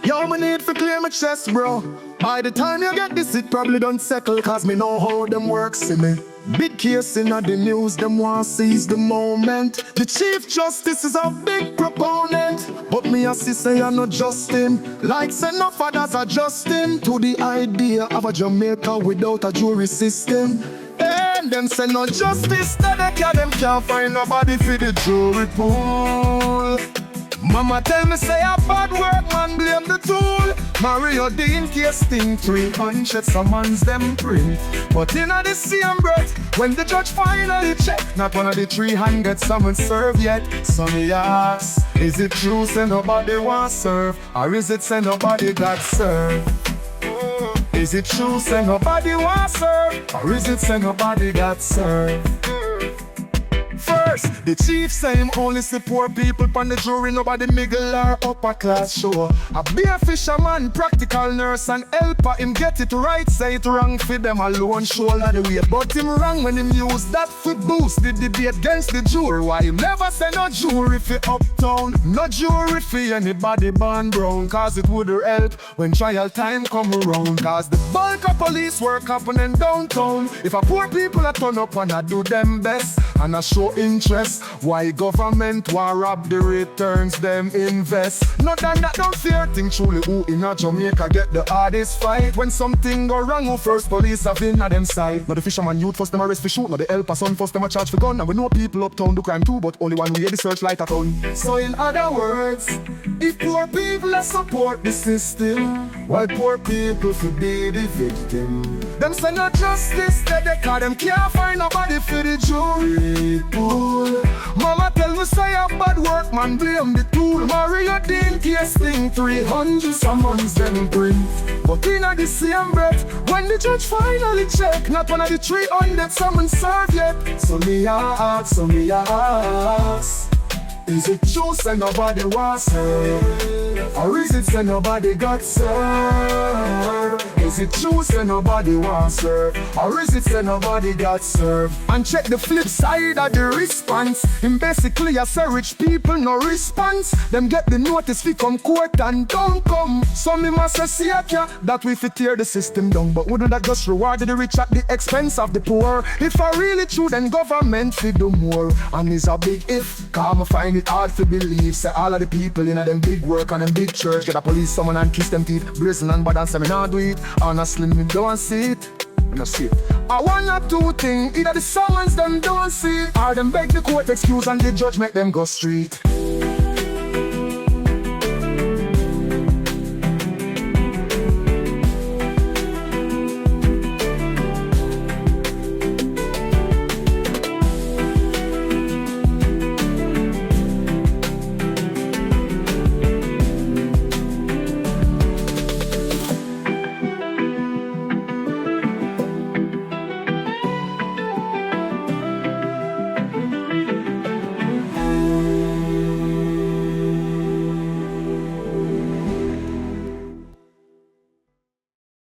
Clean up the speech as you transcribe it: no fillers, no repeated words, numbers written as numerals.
Yo, me need to clear my chest, bro. By the time you get this, it probably don't settle, cause me know how them work, see me. Big case in the news, them want seize the moment. The Chief Justice is a big proponent, but me as he say I not just him. Like say no fathers adjust him to the idea of a Jamaica without a jury system. And them say no justice, that them can't find nobody for the jury pool. Mama tell me say a bad work man blame the tool. Mario Dean case thing 300 summons them print. But in the same breath, when the judge finally check, not one of the 300 summons served yet. So me ask, is it true say nobody want serve, or is it say nobody got served? Is it true say nobody want serve, or is it say nobody got served? First, the chief say him only see poor people on the jury, nobody middle or upper class show. A beer fisherman, practical nurse and helper, him get it right, say it wrong for them alone, shoulder the weight. But him wrong when him use that for boost the debate against the jury. Why him never say no jury for uptown, no jury for anybody born brown, cause it would help when trial time come around. Cause the bulk of police work happening downtown. If a poor people a turn up and a do them best and a show interest, why government war rob the returns them invest? Not that don't fear thing truly who in a Jamaica get the hardest fight. When something go wrong, who first police have been at them side. Not the fisherman youth first them arrest for shoot, not the helper son first them a charge for gun. And we know people uptown do crime too, but only one way the searchlight at town. So in other words, if poor people support the system, while poor people should be the victim. Them say no justice, they call them can't find nobody for the jury pool. Mama tell me say a bad work man blame the tool. Mario Dean case thing 300 summons them print. But in the same breath, when the judge finally check, not one of the 300 summons served yet. So me ask, is it true say nobody was served, or is it say nobody got served? Is it true say nobody was served, or is it say nobody got served? And check the flip side of the response. Him basically I say rich people no response. Them get the notice fi come court and don't come. So me must say that we fit tear the system down. But wouldn't that just reward the rich at the expense of the poor? If I really true, then government fi do more. And it's a big if, cause I find it hard to believe. Say all of the people in them big work and them big church get a police someone and kiss them teeth, brazen and bad and say me not do it. Honestly, me don't see it. No see it. I want or two things, either the summons them don't see, or them beg the court excuse and the judge make them go street.